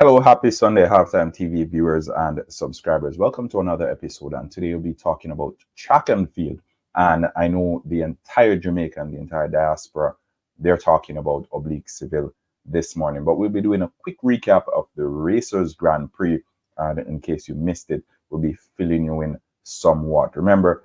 Hello, happy Sunday, Halftime TV viewers and subscribers. Welcome to another episode. And today we'll be talking about track and field. And I know the entire Jamaica and the entire diaspora, they're talking about Oblique Seville this morning. But we'll be doing a quick recap of the Racers Grand Prix. And in case you missed it, we'll be filling you in somewhat. Remember,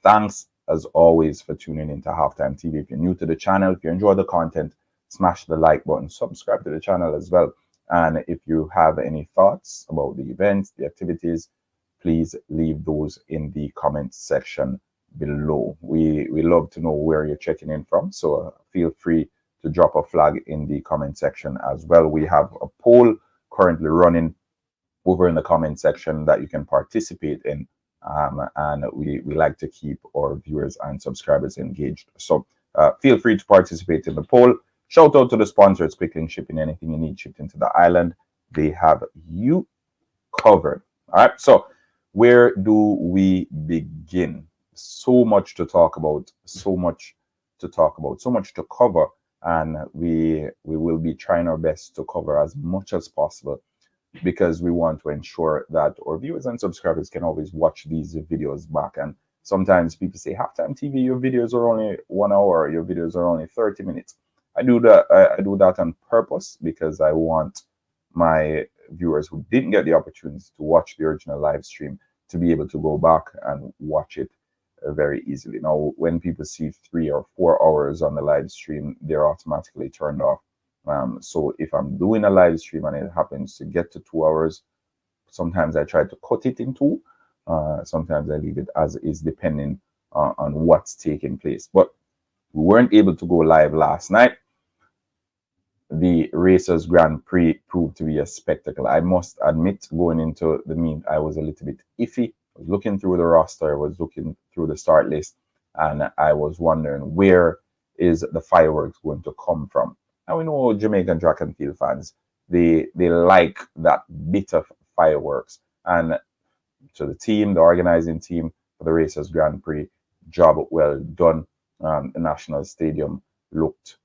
thanks as always for tuning into Halftime TV. If you're new to the channel, if you enjoy the content, smash the like button, subscribe to the channel as well. And if you have any thoughts about the events, the activities, please leave those in the comment section below. We love to know where you're checking in from, so feel free to drop a flag in the comment section as well. We have a poll currently running over in the comment section that you can participate in, and we like to keep our viewers and subscribers engaged. So feel free to participate in the poll. Shout out to the sponsors, Quick Link Shipping. Anything you need shipped into the island, they have you covered. All right, so where do we begin? So much to talk about, so much to cover, and we will be trying our best to cover as much as possible, because we want to ensure that our viewers and subscribers can always watch these videos back. And sometimes people say, Halftime TV, your videos are only 1 hour, your videos are only 30 minutes. I do that on purpose, because I want my viewers who didn't get the opportunity to watch the original live stream to be able to go back and watch it very easily. Now, when people see 3 or 4 hours on the live stream, they're automatically turned off. So if I'm doing a live stream and it happens to get to 2 hours, sometimes I try to cut it in two. Sometimes I leave it as is, depending on what's taking place. But we weren't able to go live last night. The Racers Grand Prix proved to be a spectacle. I must admit, going into the meet, I was a little bit iffy. I was looking through the roster, I was looking through the start list, and I was wondering, where is the fireworks going to come from? Now, we know Jamaican track and field fans, they like that bit of fireworks. And to the team, the organizing team for the Racers Grand Prix, job well done. The National Stadium looked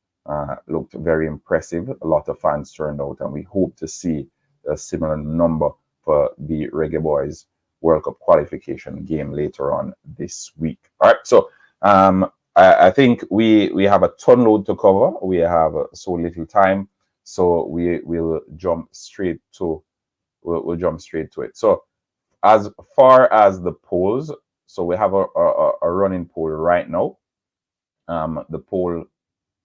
very impressive. A lot of fans turned out, and we hope to see a similar number for the Reggae Boys World Cup qualification game later on this week. All right, so I think we have a ton load to cover. We have so little time, so we'll jump straight to it. So as far as the polls, so we have a running poll right now. The poll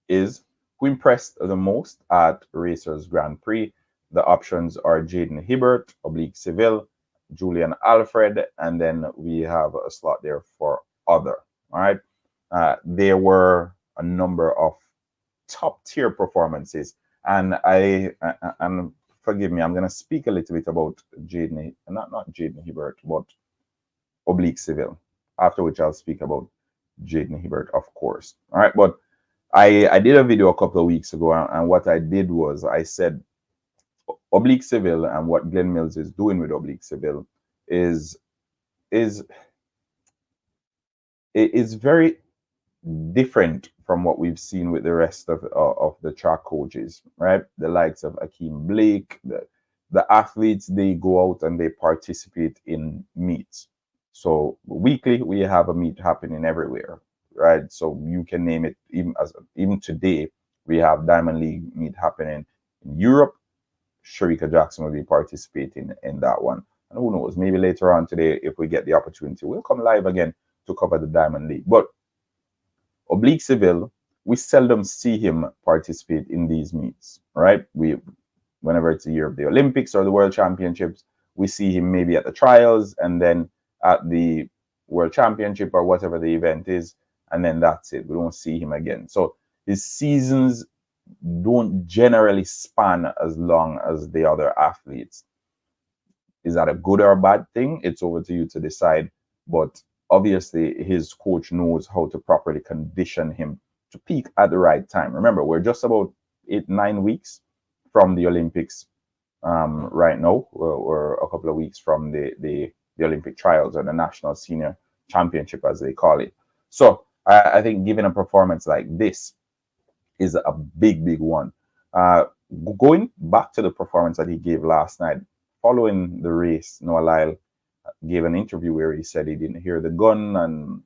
is, who impressed the most at Racers Grand Prix? The options are Jaden, Hibert, Oblique Seville, Julian, Alfred, and then we have a slot there for other. All right. There were a number of top tier performances, and and forgive me, I'm going to speak a little bit about Jaden, not Jaden Hibert, but Oblique Seville, after which I'll speak about Jaden Hibert, of course. All right, but I did a video a couple of weeks ago, and what I did was I said Oblique Seville and what Glenn Mills is doing with Oblique Seville is very different from what we've seen with the rest of the track coaches, right? The likes of Akeem Blake, the athletes, they go out and they participate in meets. So weekly, we have a meet happening everywhere, right? So you can name it. Even today, we have Diamond League meet happening in Europe. Sharika Jackson will be participating in that one. And who knows, maybe later on today, if we get the opportunity, we'll come live again to cover the Diamond League. But Oblique Seville, we seldom see him participate in these meets, right? Whenever it's the year of the Olympics or the World Championships, we see him maybe at the trials and then at the World Championship or whatever the event is, and then that's it. We don't see him again. So his seasons don't generally span as long as the other athletes. Is that a good or a bad thing? It's over to you to decide. But obviously, his coach knows how to properly condition him to peak at the right time. Remember, we're just about 8-9 weeks from the Olympics right now. We're a couple of weeks from the Olympic trials, or the National Senior Championship, as they call it. So I think giving a performance like this is a big one. going back to the performance that he gave last night, following the race, Noah Lyle gave an interview where he said he didn't hear the gun, and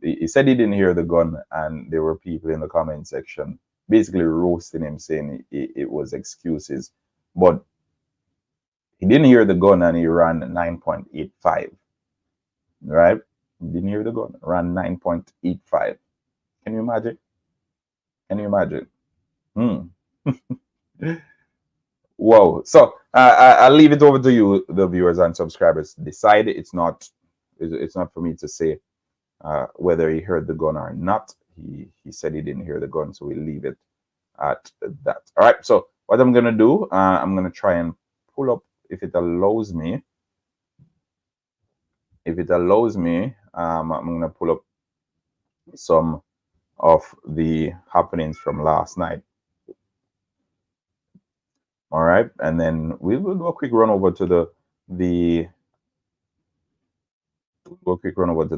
he said he didn't hear the gun, and there were people in the comment section basically roasting him, saying it was excuses. But he didn't hear the gun, and he ran 9.85. Right? He didn't hear the gun, ran 9.85. Can you imagine? Can you imagine? Whoa. So I'll leave it over to you, the viewers and subscribers, to decide. It's not for me to say whether he heard the gun or not. He said he didn't hear the gun, so we'll leave it at that. All right. So what I'm gonna do, I'm gonna try and pull up, if it allows me. If it allows me, I'm gonna pull up some of the happenings from last night. All right, and then we will do a quick run over to the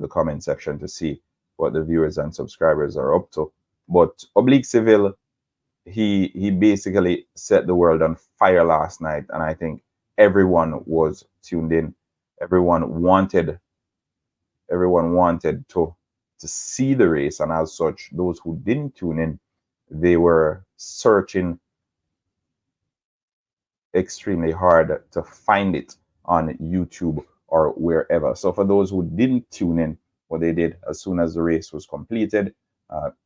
comment section to see what the viewers and subscribers are up to. But Oblique Seville, he basically set the world on fire last night, and I think everyone was tuned in. Everyone wanted to see the race, and as such, those who didn't tune in, they were searching extremely hard to find it on YouTube or wherever. So for those who didn't tune in, what they did, as soon as the race was completed,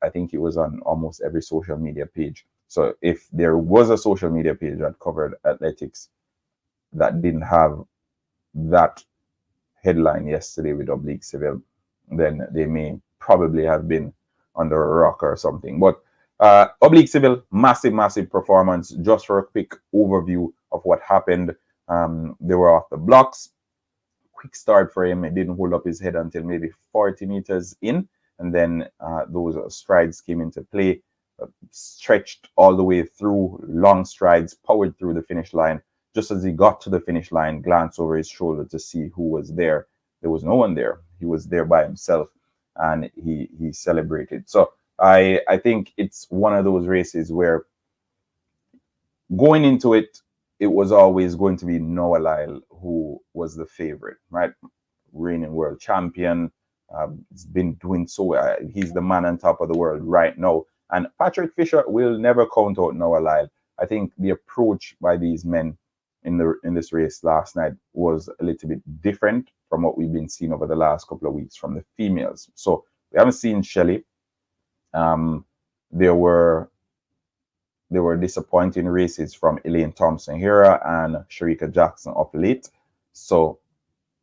I think it was on almost every social media page. So if there was a social media page that covered athletics that didn't have that headline yesterday with Oblique Seville, then they may probably have been under a rock or something. But Oblique Seville, massive performance. Just for a quick overview of what happened, they were off the blocks. Quick start for him. It didn't hold up his head until maybe 40 meters in, and then those strides came into play. Stretched all the way through, long strides, powered through the finish line. Just as he got to the finish line, glanced over his shoulder to see who was there. There was no one there. He was there by himself, and he celebrated. So I think it's one of those races where going into it, it was always going to be Noah Lyle who was the favorite, right? Reigning world champion. He's been doing so. He's the man on top of the world right now. And Patrick Fisher will never count out Noah Lyle. I think the approach by these men in this race last night was a little bit different from what we've been seeing over the last couple of weeks from the females. So we haven't seen Shelley. There were disappointing races from Elaine Thompson-Herah and Shericka Jackson up late. So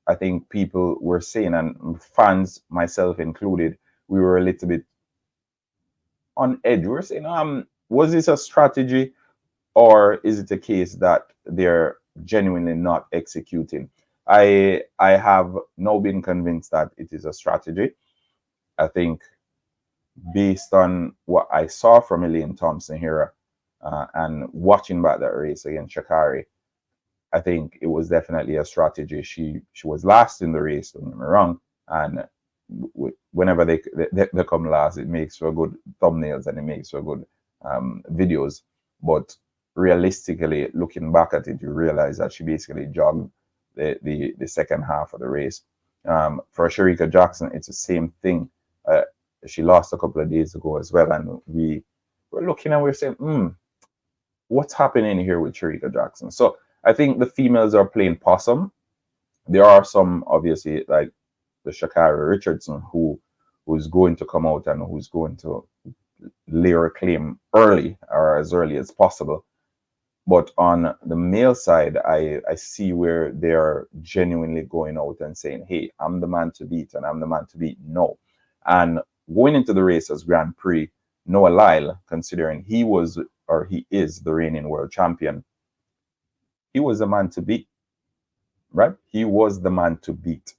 I think people were saying, and fans, myself included, we were a little bit on edge. We were saying, was this a strategy, or is it a case that they're genuinely not executing? I have now been convinced that it is a strategy. I think based on what I saw from Elaine Thompson-Herah and watching back that race against Sha'Carri, I think it was definitely a strategy. She was last in the race, don't get me wrong, and whenever they come last, it makes for good thumbnails and it makes for good videos. But realistically, looking back at it, you realize that she basically jogged the second half of the race. For Shericka Jackson, it's the same thing. She lost a couple of days ago as well, and we were looking and we're saying, what's happening here with Shericka Jackson? So I think the females are playing possum. There are some, obviously, like the Sha'Carri Richardson, who's going to come out and who's going to lay her claim early, or as early as possible. But on the male side, I see where they're genuinely going out and saying, hey, I'm the man to beat, and I'm the man to beat. No. And going into the race as Grand Prix, Noah Lyle, considering he is the reigning world champion, he was the man to beat, right? He was the man to beat.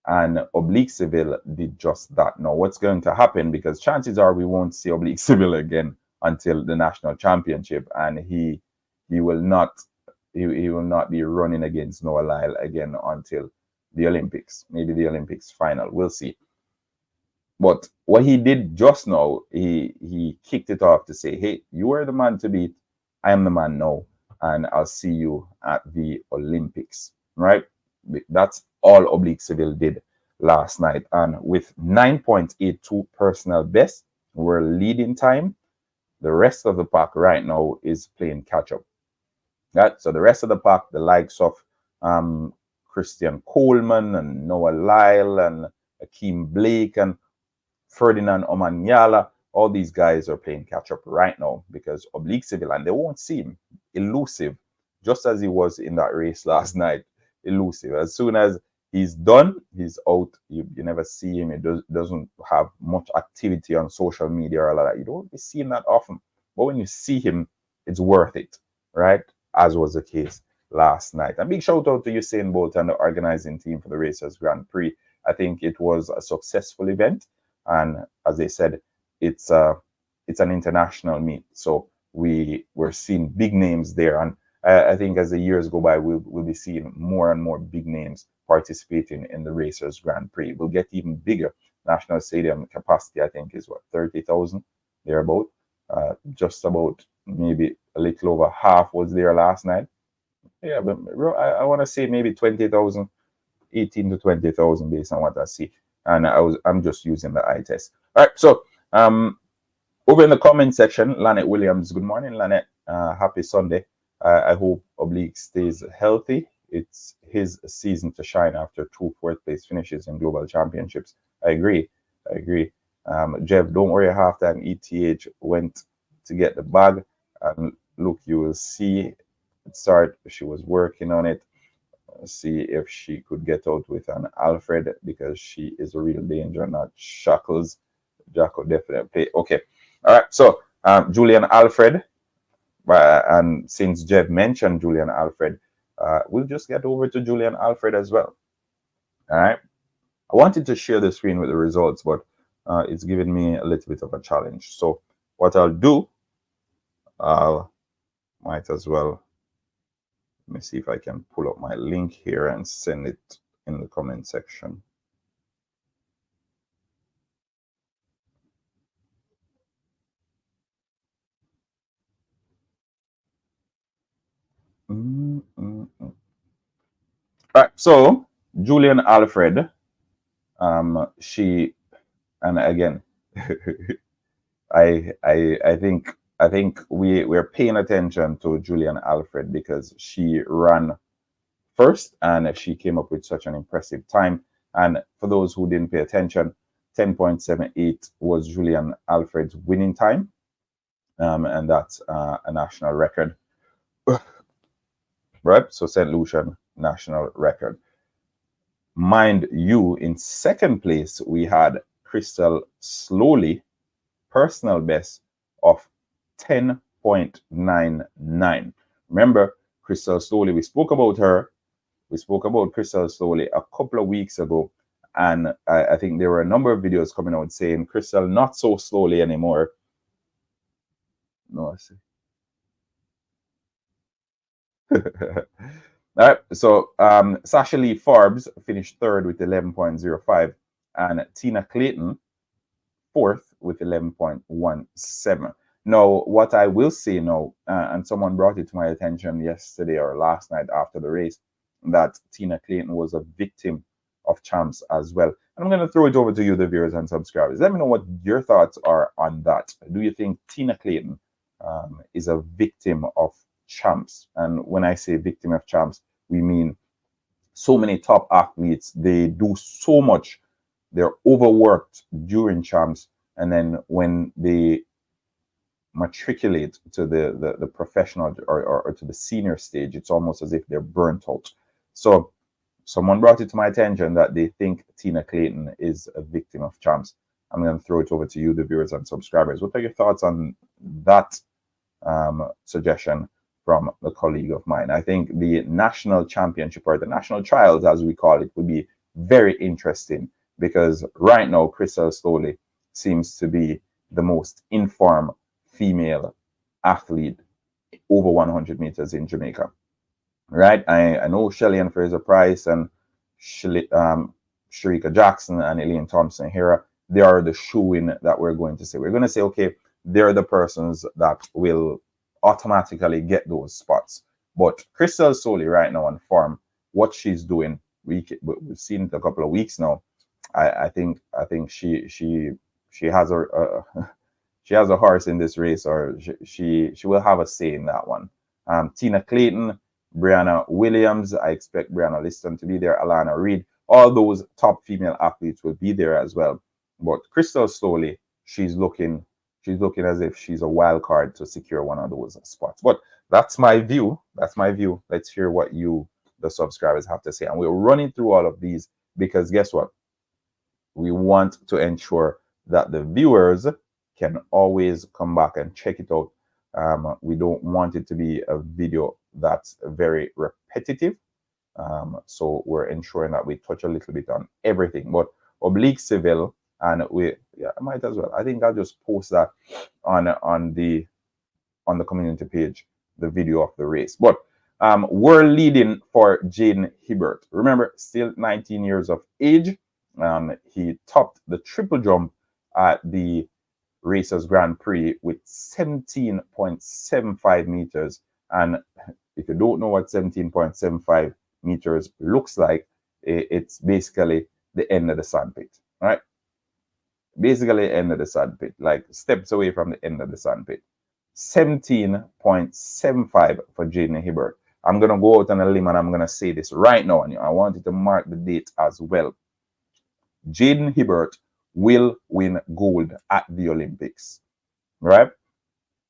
And Oblique Seville did just that. Now, what's going to happen, because chances are we won't see Oblique Seville again until the national championship, and he will not be running against Noah Lyle again until the Olympics, maybe the Olympics final. We'll see. But what he did just now, he kicked it off to say, hey, you are the man to beat. I am the man now. And I'll see you at the Olympics. Right? That's all Oblique Seville did last night. And with 9.82 personal best, we're leading time. The rest of the pack right now is playing catch up. Right? So the rest of the pack, the likes of Christian Coleman and Noah Lyle and Akeem Blake and Ferdinand Omanyala, all these guys are playing catch up right now because Oblique Seville, and they won't seem elusive, just as he was in that race last night. Elusive. As soon as he's done, he's out. You never see him. He doesn't have much activity on social media or all that. You don't be seeing that often. But when you see him, it's worth it, right? As was the case last night. And big shout out to Usain Bolt and the organizing team for the Racers Grand Prix. I think it was a successful event. And as they said, it's an international meet. So we're seeing big names there. And I think as the years go by, we'll be seeing more and more big names participating in the Racers Grand Prix. We'll get even bigger. National Stadium capacity, I think, is what, 30,000 thereabout. Just about maybe a little over half was there last night. Yeah, but I want to say maybe 20,000, 18 to 20,000 based on what I see. And I'm just using the eye test. All right, so over in the comment section, Lynette Williams, good morning, Lynette. Happy Sunday. I hope Oblique stays healthy. It's his season to shine after 2 fourth-place finishes in global championships. I agree. Jeff, don't worry, halftime ETH went to get the bag. And look, you will see it start. She was working on it. See if she could get out with an Alfred because she is a real danger, not Shackles. Jack will definitely play. Okay. All right. So Julian Alfred. And since Jeff mentioned Julian Alfred, we'll just get over to Julian Alfred as well. All right. I wanted to share the screen with the results, but it's giving me a little bit of a challenge. So what I'll do, might as well, let me see if I can pull up my link here and send it in the comment section. All right, so Julian Alfred, she, and again, I think we're paying attention to Julian Alfred because she ran first and she came up with such an impressive time. And for those who didn't pay attention, 10.78 was Julian Alfred's winning time. And that's a national record. Right? So St. Lucian national record. Mind you, in second place, we had Crystal Slowly, personal best of 10.99. Remember, Crystal Slowly, we spoke about her. We spoke about Crystal Slowly a couple of weeks ago. And I think there were a number of videos coming out saying Crystal not so slowly anymore. No, I see. All right, so Sasha Lee Forbes finished third with 11.05, and Tina Clayton fourth with 11.17. Now, what I will say now, and someone brought it to my attention yesterday or last night after the race, that Tina Clayton was a victim of champs as well. And I'm going to throw it over to you, the viewers and subscribers. Let me know what your thoughts are on that. Do you think Tina Clayton is a victim of champs? And when I say victim of champs, we mean so many top athletes, they do so much, they're overworked during champs, and then when they matriculate to the professional or to the senior stage, it's almost as if they're burnt out. So someone brought it to my attention that they think Tina Clayton is a victim of champs. I'm going to throw it over to you, the viewers and subscribers. What are your thoughts on that suggestion from a colleague of mine? I think the national championship, or the national trials as we call it, would be very interesting, because right now Crystal Slowly seems to be the most informed female athlete over 100 meters in Jamaica. Right? I know Shelly and Fraser Price and Sharika Jackson and Elaine Thompson here, they are the shoo-in that we're going to say. We're going to say, okay, they're the persons that will automatically get those spots. But Crystal Solely right now on form, what she's doing, we've seen it a couple of weeks now. I think she has a she has a horse in this race, or she will have a say in that one. Tina Clayton, Brianna Williams, I expect Brianna Liston to be there, Alana Reid, all those top female athletes will be there as well. But Crystal Solely, she's looking as if she's a wild card to secure one of those spots. But that's my view. That's my view. Let's hear what you, the subscribers, have to say. And we're running through all of these because guess what? We want to ensure that the viewers can always come back and check it out. We don't want it to be a video that's very repetitive. So we're ensuring that we touch a little bit on everything. But Oblique Seville, and I might as well. I think I'll just post that on the community page, the video of the race. But we're leading for Jaden Hibert. Remember, still 19 years of age. He topped the triple jump at the Racers Grand Prix with 17.75 meters. And if you don't know what 17.75 meters looks like, it's basically the end of the sandpit, right? Basically end of the sandpit, like steps away from the end of the sandpit. 17.75 for Jaden Hibert. I'm going to go out on a limb and I'm going to say this right now, and I want you to mark the date as well. Jaden Hibert will win gold at the Olympics, right?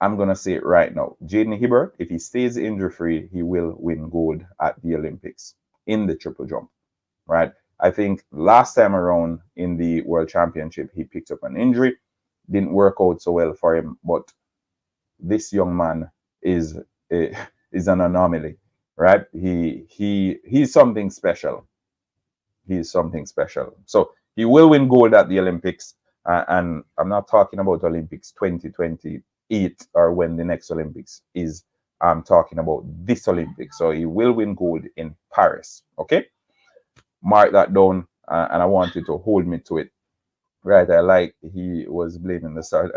I'm going to say it right now. Jaden Hibert, if he stays injury-free, he will win gold at the Olympics in the triple jump, right? I think last time around in the World Championship, he picked up an injury. Didn't work out so well for him, but this young man is an anomaly, right? He's something special. He's something special. So he will win gold at the Olympics, and I'm not talking about Olympics 2028 or when the next Olympics is. I'm talking about this Olympics. So he will win gold in Paris. Okay, mark that down, and I want you to hold me to it. Right? I like he was blaming the start.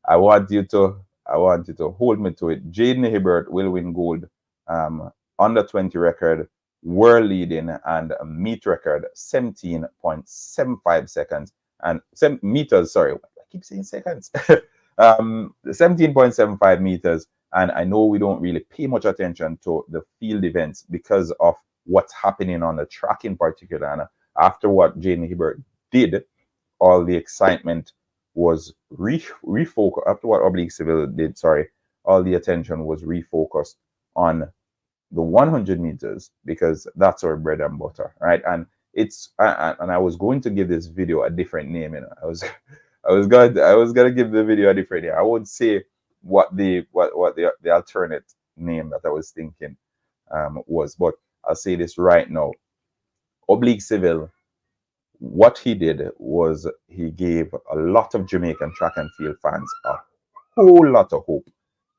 I want you to hold me to it. Jaden Hibert will win gold. Under 20 record, world leading, and a meet record 17.75 seconds and meters. Sorry, I keep saying seconds. 17.75 meters. And I know we don't really pay much attention to the field events because of what's happening on the track in particular. And after what Jaden Hibert did, all the excitement was refocused. After what Oblique Seville did, sorry, all the attention was refocused on the 100 meters because that's our bread and butter, right? And it's and I was going to give this video a different name. You know, I was gonna give the video a different name. I would say what the alternate name that I was thinking was, but I'll say this right now. Oblique Seville, what he did was he gave a lot of Jamaican track and field fans a whole lot of hope,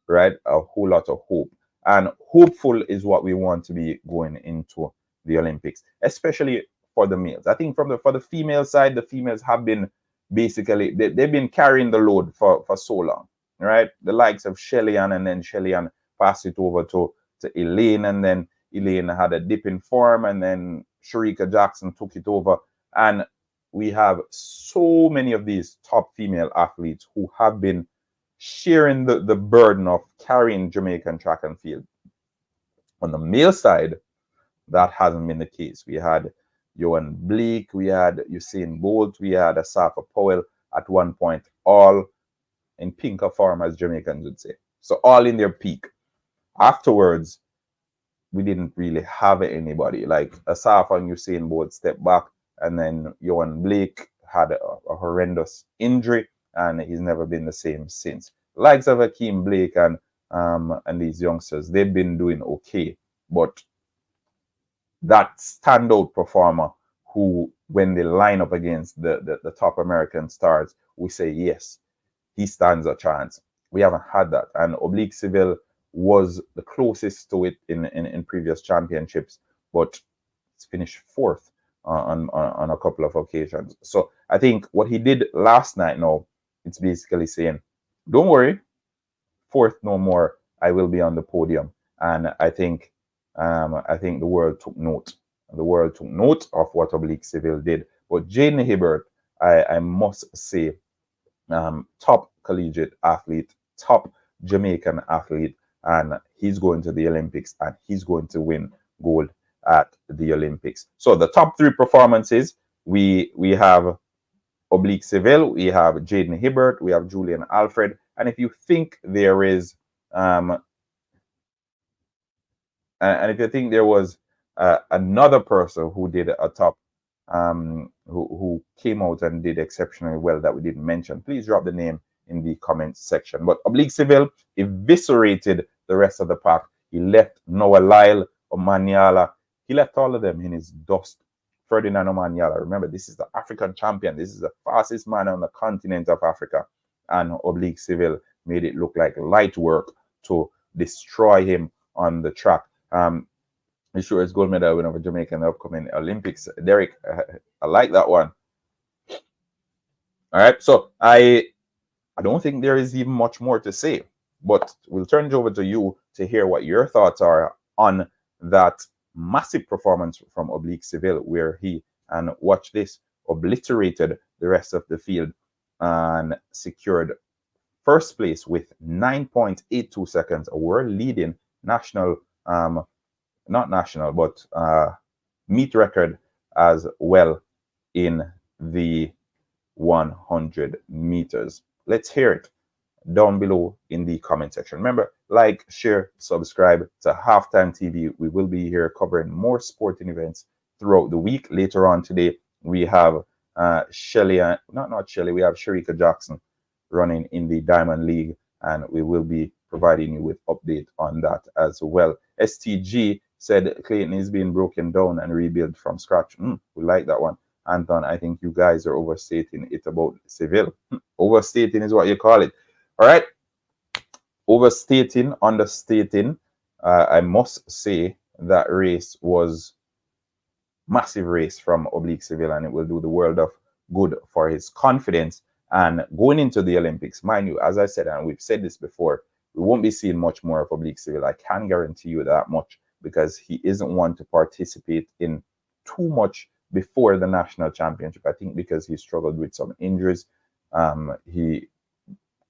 right? A whole lot of hope. And hopeful is what we want to be going into the Olympics, especially for the males. I think for the female side, the females have been basically, they've been carrying the load for so long, right? The likes of Shelly-Ann, and then Shelly-Ann passed it over to Elaine, and then Elaine had a dip in form, and then Sharika Jackson took it over. And we have so many of these top female athletes who have been sharing the burden of carrying Jamaican track and field. On the male side, that hasn't been the case. We had Johan Blake, we had Usain Bolt, we had Asafa Powell at one point, all in pinker form, as Jamaicans would say. So all in their peak. Afterwards, we didn't really have anybody. Like Asafa and Usain Bolt stepped back, and then Johan Blake had a horrendous injury, and he's never been the same since. Likes of Akeem Blake and these youngsters, they've been doing okay, but that standout performer who, when they line up against the top American stars, we say, yes, he stands a chance. We haven't had that. And Oblique Seville was the closest to it in previous championships, but it's finished fourth. on a couple of occasions. So I think what he did last night, now, it's basically saying, don't worry, fourth no more. I will be on the podium. And I think the world took note. The world took note of what Oblique Seville did. But Jaden Hibert, I must say, top collegiate athlete, top Jamaican athlete, and he's going to the Olympics and he's going to win gold at the Olympics. So the top three performances, we have Oblique Seville, we have Jaden Hibert, we have Julian Alfred, and if you think there is and if you think there was another person who did a top who came out and did exceptionally well that we didn't mention, please drop the name in the comments section. But Oblique Seville eviscerated the rest of the pack. He left Noah Lyle, Omanyala. He left all of them in his dust. Ferdinand Omanyala, remember, this is the African champion. This is the fastest man on the continent of Africa. And Oblique Seville made it look like light work to destroy him on the track. I'm sure it's gold medal winner for Jamaica in the upcoming Olympics. Derek, I like that one. All right, so I don't think there is even much more to say, but we'll turn it over to you to hear what your thoughts are on that massive performance from Oblique Seville, where he, and watch this, obliterated the rest of the field and secured first place with 9.82 seconds, a world leading national, not national, but meet record as well in the 100 meters. Let's hear it down below in the comment section. Remember, like, share, subscribe to Halftime TV. We will be here covering more sporting events throughout the week. Later on today, we have Shelly, not Shelly, we have Sharika Jackson running in the Diamond League, and we will be providing you with update on that as well. STG said Clayton is being broken down and rebuilt from scratch. We like that one. Anton, I think you guys are overstating it about Seville. Overstating is what you call it. All right. Overstating, understating. I must say that race was massive race from Oblique Seville, and it will do the world of good for his confidence. And going into the Olympics, mind you, as I said, and we've said this before, we won't be seeing much more of Oblique Seville. I can guarantee you that much, because he isn't one to participate in too much before the national championship. I think because he struggled with some injuries.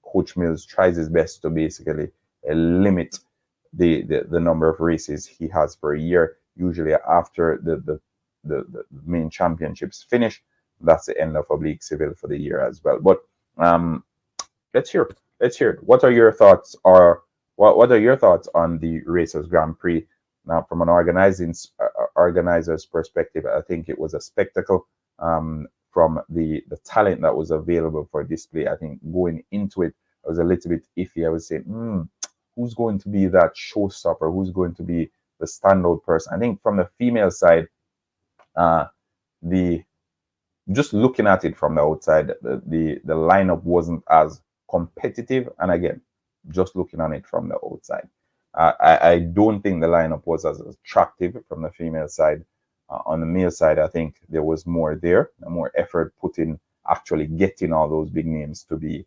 Coach Mills tries his best to basically limit the number of races he has per year. Usually after the main championships finish, that's the end of Oblique Seville for the year as well. But let's hear it. What are your thoughts? Or what are your thoughts on the Racers Grand Prix? Now, from an organizer's perspective, I think it was a spectacle. From the talent that was available for display, I think going into it, I was a little bit iffy. I was saying, who's going to be that showstopper? Who's going to be the standout person? I think from the female side, just looking at it from the outside, the lineup wasn't as competitive. And again, just looking on it from the outside, I don't think the lineup was as attractive from the female side. On the male side, I think there was more there, more effort put in actually getting all those big names to be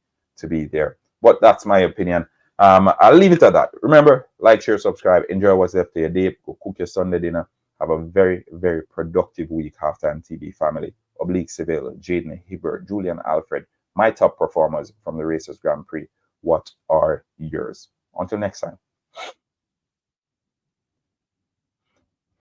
there. But that's my opinion. I'll leave it at that. Remember, like, share, subscribe, enjoy what's left of your day, go cook your Sunday dinner. Have a very, very productive week, Halftime TV family. Oblique Seville, Jaden Hibert, Julian Alfred, my top performers from the Racers Grand Prix. What are yours? Until next time.